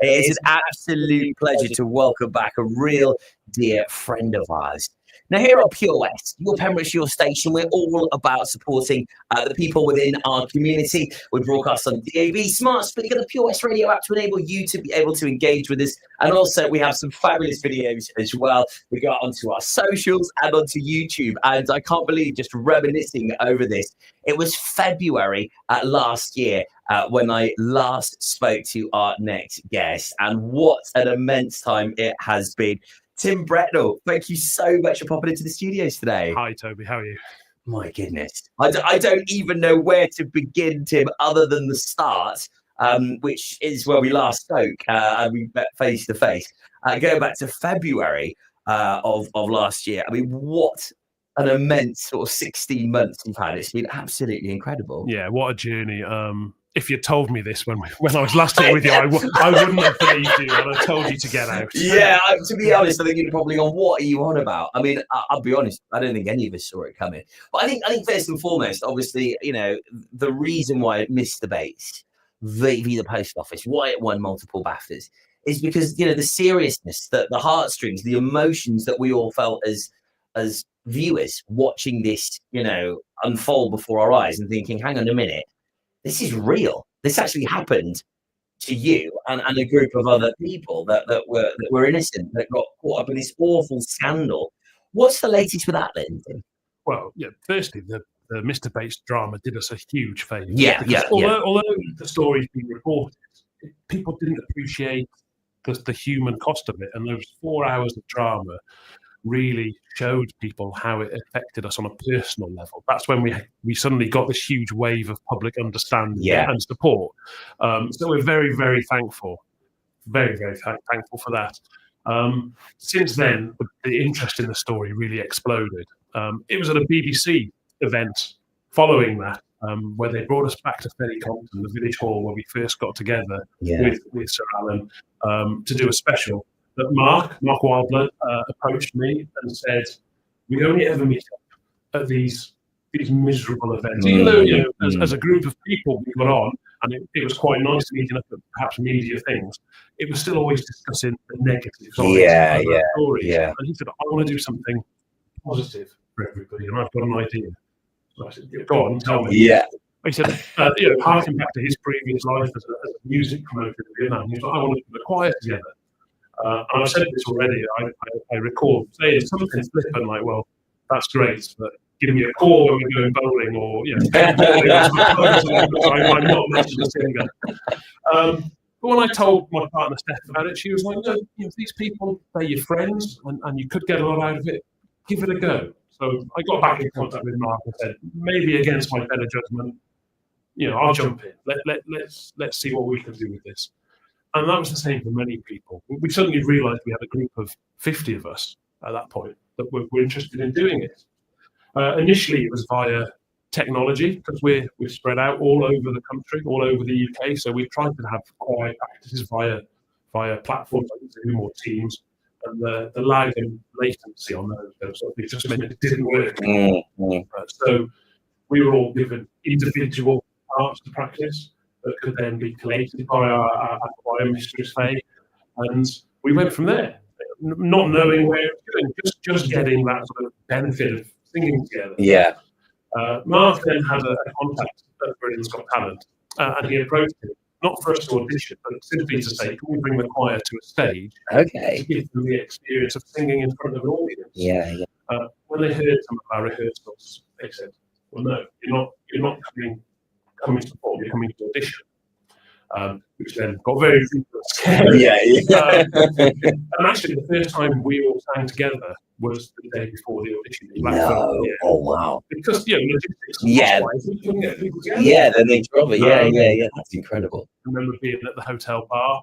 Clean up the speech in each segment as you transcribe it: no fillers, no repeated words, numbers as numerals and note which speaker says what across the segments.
Speaker 1: It is an absolute pleasure to welcome back a real dear friend of ours. Now, here at Pure West, your Pembrokeshire station, we're all about supporting the people within our community. We broadcast on DAB, smart speaker, the Pure West radio app to enable you to be able to engage with us. And also, we have some fabulous videos as well. We go onto our socials and onto YouTube. And I can't believe, just reminiscing over this, it was February last year when I last spoke to our next guest. And what an immense time it has been. Tim Bretnall, thank you so much for popping into the studios today.
Speaker 2: Hi, Toby. How are you?
Speaker 1: My goodness. I don't even know where to begin, Tim, other than the start, which is where we last spoke and we met face to face. Going back to February of last year, I mean, what an immense sort of 16 months you've had. It's been absolutely incredible.
Speaker 2: Yeah, what a journey. If you told me this when I was last here with you, I wouldn't have believed you, and I told you to get out.
Speaker 1: Yeah, to be honest, I think you'd probably gone, what are you on about? I mean, I'll be honest, I don't think any of us saw it coming. But I think first and foremost, obviously, you know, the reason why it missed the base, the post office, why it won multiple BAFTAs, is because, you know, the seriousness, the heartstrings, the emotions that we all felt as viewers watching this, you know, unfold before our eyes and thinking, hang on a minute, this is real. This actually happened to you and a group of other people that were innocent, that got caught up in this awful scandal. What's the latest with that, then?
Speaker 2: Well, yeah, firstly, the Mr. Bates drama did us a huge favour. Although the story's been reported, people didn't appreciate the human cost of it. And those 4 hours of drama really showed people how it affected us on a personal level. That's when we suddenly got this huge wave of public understanding and support. So we're very, very thankful, very, very thankful for that. Since then, the interest in the story really exploded. It was at a BBC event following that, where they brought us back to Ferry Compton, the village hall where we first got together with Sir Alan to do a special. That Mark Wildblood approached me and said, we only ever meet up at these miserable events. Even though, you know, as a group of people we got on, and it was quite nice meeting up at perhaps media things, it was still always discussing the negatives of the stories. Yeah. And he said, I want to do something positive for everybody, and I've got an idea. So I said, go on, tell me. Yeah. He said, you know, harking back to his previous life as a music promoter in Vietnam, he was like, I want to put a choir together. And I've said this already, I recall saying something flippant like, well, that's great, but give me a call when we're going bowling, or, you know, I'm not much of a singer. But when I told my partner Steph about it, she was like, no, you know, these people, they're your friends, and you could get a lot out of it. Give it a go. So I got back in contact with Mark and said, maybe against my better judgment, you know, I'll jump in. Let's see what we can do with this. And that was the same for many people. We suddenly realised we had a group of 50 of us at that point that were interested in doing it. Initially, it was via technology, because we're spread out all over the country, all over the UK. So we tried to have choir practices via platforms like Zoom or Teams. And the lag and latency on those sort of things just meant it didn't work. So we were all given individual parts to practice that could then be collated by our choir mistress, Faye, and we went from there, not knowing where it was going, just getting that sort of benefit of singing together. Yeah. Mark then had a contact at Britain's Got Talent, and he approached him, not for us to audition, but simply to say, can we bring the choir to a stage to give them the experience of singing in front of an audience? When they heard some of our rehearsals, they said, well, no, you're not coming to perform, you're coming to audition, which then got very scary. And actually, the first time we all sang together was the day before the audition.
Speaker 1: Oh, wow.
Speaker 2: Because, you know, logistics. We couldn't get people together.
Speaker 1: Then they drop it. That's incredible.
Speaker 2: I remember being at the hotel bar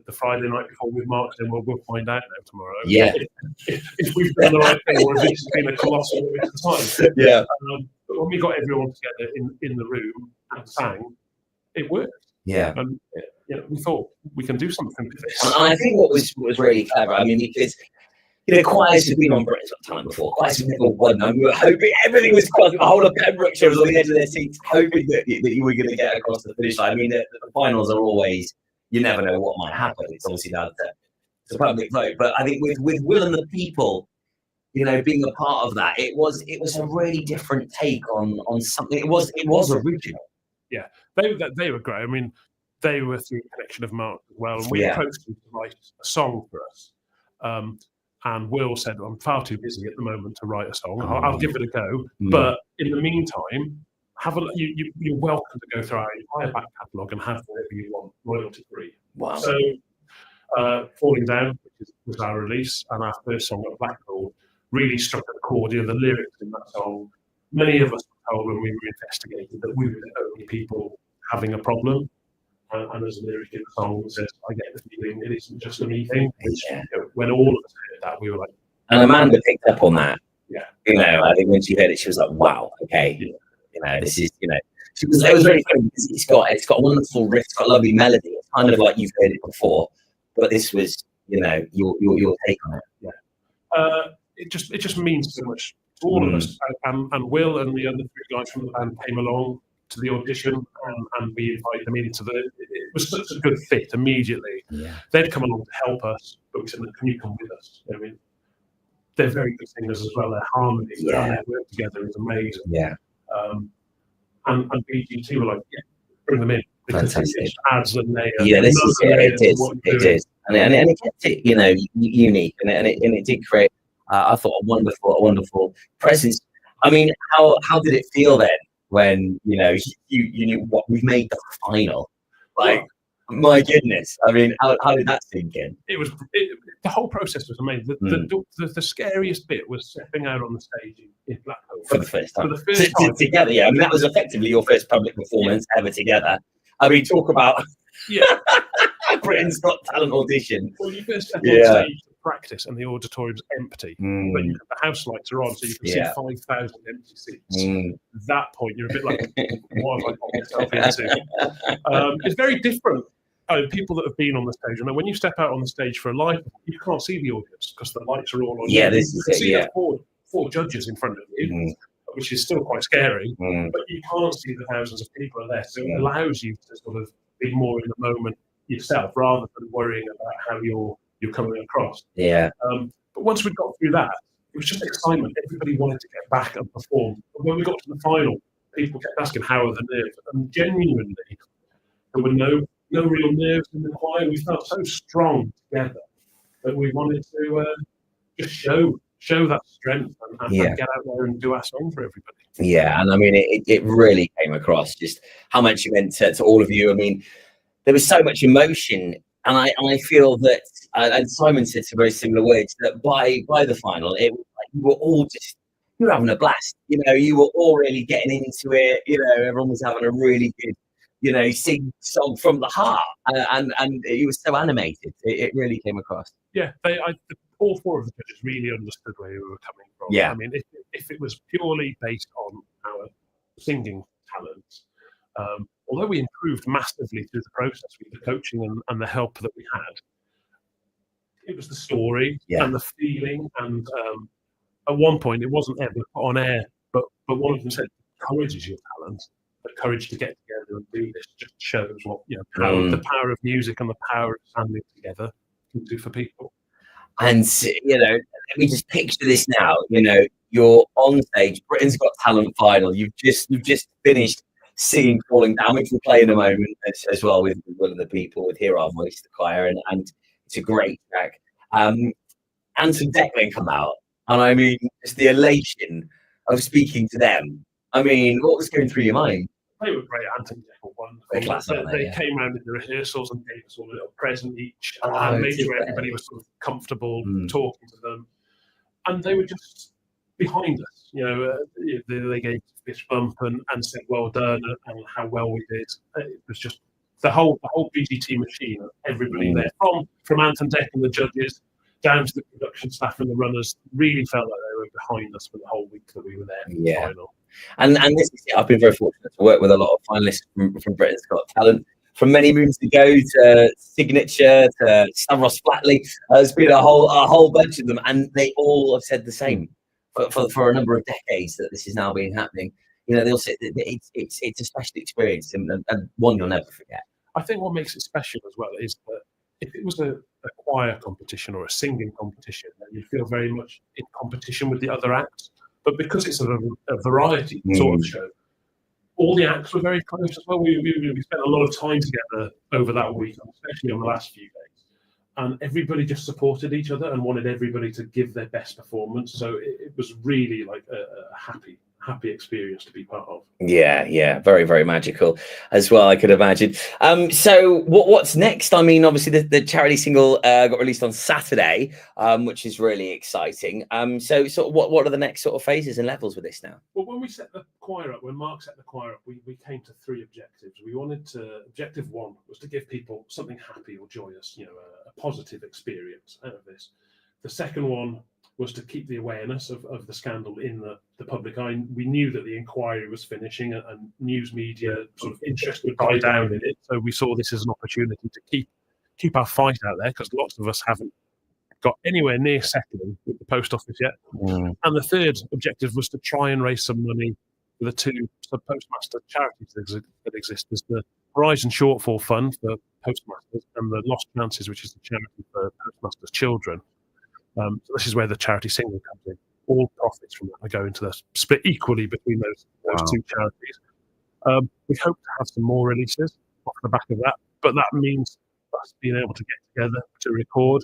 Speaker 2: the Friday night before with Mark saying, well, we'll find out now tomorrow. If we've done the right thing, or if this has been a colossal waste of time. But when we got everyone together in the room and sang, it worked. And you know, we thought we can do something with this.
Speaker 1: And I think what was really clever, I mean, because, you know, choirs have been on Britain's Got Talent before. Choirs have never won. And we were hoping everything was crossed. The whole of Pembrokeshire was on the edge of their seats, hoping that you were going to get across the finish line. I mean, the finals are always you never know what might happen. It's obviously down to public vote. But I think with Will and the People, being a part of that, it was a really different take on something. It was original.
Speaker 2: Yeah, they were great. I mean, they were through a connection of Mark as well, and we approached them to write a song for us. And Will said, "I'm far too busy at the moment to write a song. I'll give it a go. But in the meantime, have a you're welcome to go through our entire back catalogue and have whatever you want, royalty free."
Speaker 1: Wow.
Speaker 2: So, Falling Down, which was our release, and our first song at Blackpool, really struck a chord. The lyrics in that song, many of us were told when we were investigated that we were the only people having a problem. And as a lyric in the song says, I get the feeling it isn't just a me thing. When all of us heard that, we were like...
Speaker 1: And Amanda picked up on that.
Speaker 2: Yeah.
Speaker 1: I think when she heard it, she was like, wow, okay. Yeah. This is, it was very funny because it's got a wonderful riff, it's got a lovely melody. It's kind of like you've heard it before, but this was, your take on it.
Speaker 2: Yeah. It just means so much to all of us. And Will and the other three guys from the band came along to the audition, and we invited them into it was such a good fit immediately.
Speaker 1: Yeah.
Speaker 2: They'd come along to help us, but we said, can you come with us? I mean, they're very good singers as well. Their harmony, their work together is amazing.
Speaker 1: Yeah.
Speaker 2: And BGT were like, bring them in.
Speaker 1: Fantastic.
Speaker 2: It just adds a layer.
Speaker 1: Yeah, it is. And it kept it, unique, and it did create, I thought, a wonderful presence. I mean, how did it feel then when you knew what we made the final? Like, my goodness! I mean, how did that sink in?
Speaker 2: The whole process was amazing. The scariest bit was stepping out on the stage in Blackpool
Speaker 1: for the first time.
Speaker 2: Together,
Speaker 1: yeah. I mean, that was effectively your first public performance ever together. I mean, talk about Britain's Got Talent audition.
Speaker 2: Well, you first step on stage to practice, and the auditorium's empty, but the house lights are on, so you can see 5,000 empty seats. At that point, you're a bit like, what have I got myself into? It's very different. People that have been on the stage, and when you step out on the stage for a live, you can't see the audience because the lights are all on.
Speaker 1: Yeah,
Speaker 2: you can see the four judges in front of you. Which is still quite scary, but you can't see the thousands of people are there. So it allows you to sort of be more in the moment yourself, rather than worrying about how you're coming across.
Speaker 1: Yeah.
Speaker 2: But once we got through that, it was just excitement. Everybody wanted to get back and perform. But when we got to the final, people kept asking, how are the nerves? And genuinely, there were no real nerves in the choir. We felt so strong together that we wanted to just show that strength and get out there and do our song for everybody.
Speaker 1: Yeah, and I mean, it really came across just how much you meant to all of you. I mean, there was so much emotion, and I feel that, and Simon said some very similar words, that by the final, it was like you were all you were having a blast. You were all really getting into it. Everyone was having a really good, sing song from the heart, and it was so animated. It really came across.
Speaker 2: Yeah, all four of the judges really understood where we were coming from.
Speaker 1: Yeah.
Speaker 2: I mean, if it was purely based on our singing talents, although we improved massively through the process with the coaching and the help that we had, it was the story and the feeling. And at one point, it wasn't ever put on air, but one of them said, courage is your talent. The courage to get together and do this just shows what the power of music and the power of standing together can do for people.
Speaker 1: And let me just picture this now. You're on stage, Britain's Got Talent final. You've just finished singing "Falling Down," which we'll play in a moment as well with one of the people with Hear Our Voice, the choir, and it's a great track. And some Declan come out, and I mean, just the elation of speaking to them. I mean, what was going through your mind?
Speaker 2: They were great. Anthony Deck were wonderful. They came around in the rehearsals and gave us all a little present each, and made sure everybody was sort of comfortable talking to them. And they were just behind us. They gave us a fist bump and said, "Well done," and how well we did. It was just the whole BGT machine. Everybody there, from Anthony Deck and the judges down to the production staff and the runners, really felt like they were behind us for the whole week that we were there.
Speaker 1: Yeah.
Speaker 2: The final.
Speaker 1: And this is it. I've been very fortunate to work with a lot of finalists from Britain's Got Talent, from many moons ago to Signature to Stavros Flatley. There's been a whole bunch of them, and they all have said the same for a number of decades that this has now been happening. They'll say that it's a special experience and one you'll never forget.
Speaker 2: I think what makes it special as well is that if it was a choir competition or a singing competition, then you feel very much in competition with the other acts. But because it's a variety sort of show, all the acts were very close as well. We spent a lot of time together over that week, especially on the last few days. And everybody just supported each other and wanted everybody to give their best performance. So it was really like a happy experience to be part of.
Speaker 1: Yeah, very, very magical as well, I could imagine. So what's next? I mean, obviously the charity single got released on Saturday, which is really exciting. So sort of what are the next sort of phases and levels with this now?
Speaker 2: Well, when we set the choir up, when Mark set the choir up, we came to 3 objectives. We wanted objective 1 was to give people something happy or joyous, a positive experience out of this. The second one was to keep the awareness of the scandal in the public eye. We knew that the inquiry was finishing and news media sort of interest would die down in it. So we saw this as an opportunity to keep our fight out there, because lots of us haven't got anywhere near settling with the post office yet. And the third objective was to try and raise some money for the 2 Postmaster charities that exist. There's the Horizon Shortfall Fund for Postmasters and the Lost Chances, which is the charity for Postmasters children. So this is where the charity single comes in. All profits from that are going to the split equally between those 2 charities. We hope to have some more releases off the back of that, but that means us being able to get together to record.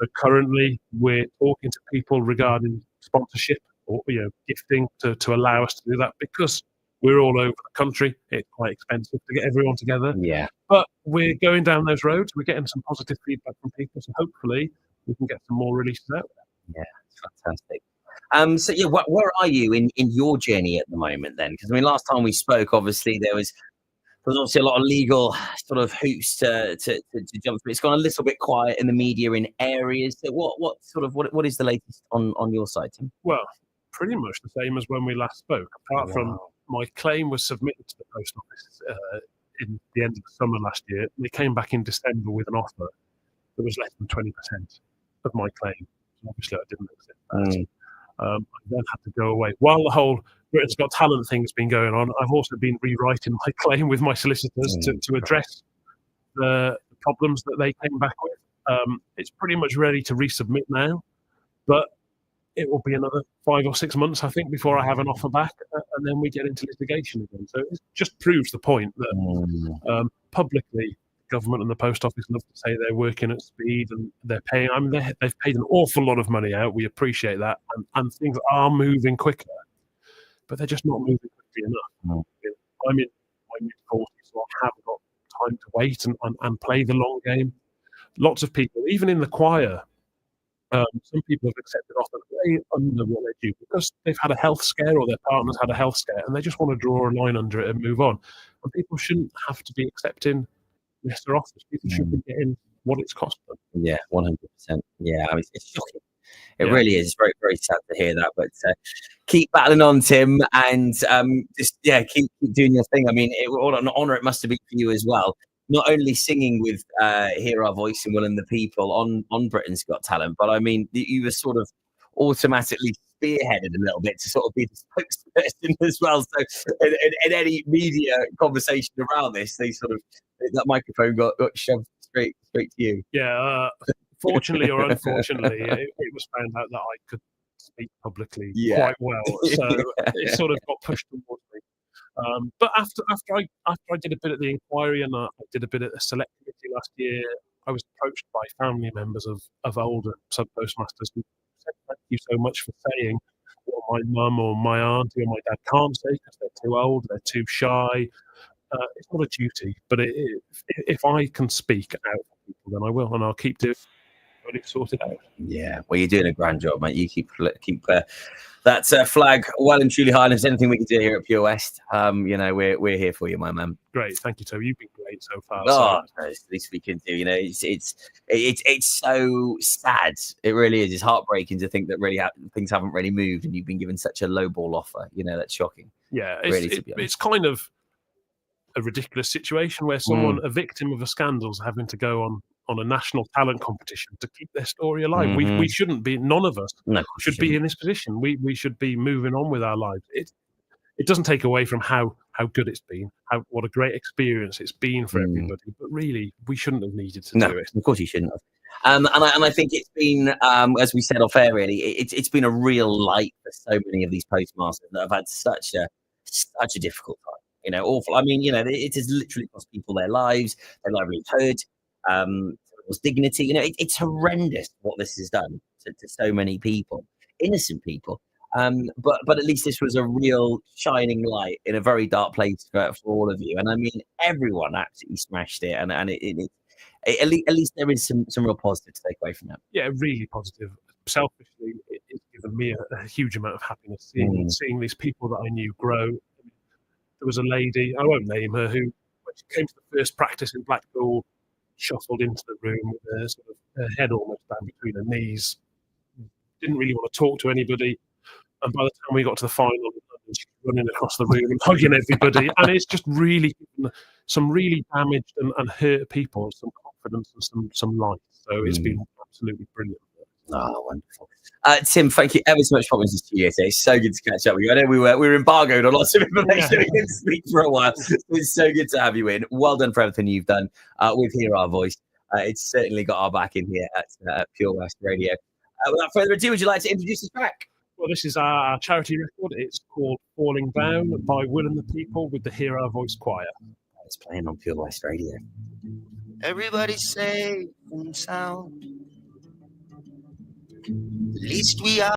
Speaker 2: So currently we're talking to people regarding sponsorship or gifting to allow us to do that, because we're all over the country. It's quite expensive to get everyone together.
Speaker 1: Yeah.
Speaker 2: But we're going down those roads. We're getting some positive feedback from people, so hopefully we can get some more releases out there.
Speaker 1: Yeah, fantastic. So yeah, where are you in your journey at the moment then? Because I mean, last time we spoke, obviously there was obviously a lot of legal sort of hoops to jump through. It's gone a little bit quiet in the media in areas. So what is the latest on your side, Tim?
Speaker 2: Well, pretty much the same as when we last spoke, apart from my claim was submitted to the post office in the end of the summer last year. They came back in December with an offer that was less than 20% of my claim. So obviously I didn't accept that. I then had to go away. While the whole Britain's Got Talent thing has been going on, I've also been rewriting my claim with my solicitors to address the problems that they came back with. It's pretty much ready to resubmit now, but it will be another 5 or 6 months, I think, before I have an offer back, and then we get into litigation again. So it just proves the point that publicly, government and the post office love to say they're working at speed and they're paying. I mean, they've paid an awful lot of money out. We appreciate that, and things are moving quicker, but they're just not moving quickly enough. I'm in my mid-40s, so I haven't got time to wait and play the long game. Lots of people, even in the choir, some people have accepted offers way under what they do because they've had a health scare or their partner's had a health scare, and they just want to draw a line under it and move on. And people shouldn't have to be accepting lesser offers. People should be getting what it's cost them.
Speaker 1: Yeah, 100%. Yeah, I mean, it's shocking. It really is. It's very, very sad to hear that. But keep battling on, Tim, and keep doing your thing. I mean, what an honour it must have been for you as well. Not only singing with Hear Our Voice and Will and the People on Britain's Got Talent, but I mean, you were sort of automatically spearheaded a little bit to sort of be the spokesperson as well. So in any media conversation around this, that microphone got shoved straight to you.
Speaker 2: Yeah, fortunately or unfortunately, it was found out that I could speak publicly quite well, so it sort of got pushed towards me. But after I did a bit at the inquiry and I did a bit at the select committee last year, I was approached by family members of older sub-postmasters who said thank you so much for saying what my mum or my auntie or my dad can't say because they're too old, they're too shy. It's not a duty, but if I can speak out for people, then I will, and I'll keep doing it. Got it sorted out.
Speaker 1: Yeah, well, you're doing a grand job, mate. You keep that flag well and truly high. And if there's anything we can do here at Pure West, we're here for you, my man.
Speaker 2: Great, thank you, Toby. You've been great so far.
Speaker 1: No, it's the least we can do. It's so sad. It really is. It's heartbreaking to think that really things haven't really moved, and you've been given such a low ball offer. That's shocking.
Speaker 2: Yeah, it's kind of a ridiculous situation where someone, a victim of a scandal, is having to go on a national talent competition to keep their story alive. We shouldn't be. None of us should be in this position. We should be moving on with our lives. It doesn't take away from how how good it's been, what a great experience it's been for everybody. But really, we shouldn't have needed to do it.
Speaker 1: Of course you shouldn't have. And I think it's been, as we said off air, really, it's been a real light for so many of these postmasters that have had such a difficult time. Awful. I mean, it has literally cost people their lives, their livelihood, people's dignity. It's horrendous what this has done to so many people, innocent people. But at least this was a real shining light in a very dark place for all of you. And I mean, everyone absolutely smashed it. And at least there is some real positive to take away from that.
Speaker 2: Yeah, really positive. Selfishly, it's given me a huge amount of happiness seeing these people that I knew grow. There was a lady, I won't name her, who, when she came to the first practice in Blackpool, shuffled into the room with her head almost down between her knees, didn't really want to talk to anybody. And by the time we got to the final, she's running across the room and hugging everybody. And it's just really given some really damaged and hurt people some confidence and some light. So it's been absolutely brilliant.
Speaker 1: Oh, wonderful. Tim, thank you ever so much for coming to the studio today. It's so good to catch up with you. I know we were embargoed on lots of information. We didn't speak for a while. It's so good to have you in. Well done for everything you've done with Hear Our Voice. It's certainly got our back in here at Pure West Radio. Without further ado, would you like to introduce this track?
Speaker 2: Well, this is our charity record. It's called Falling Down by Will and the People with the Hear Our Voice Choir.
Speaker 1: It's playing on Pure West Radio.
Speaker 3: Everybody safe and sound. At least we are.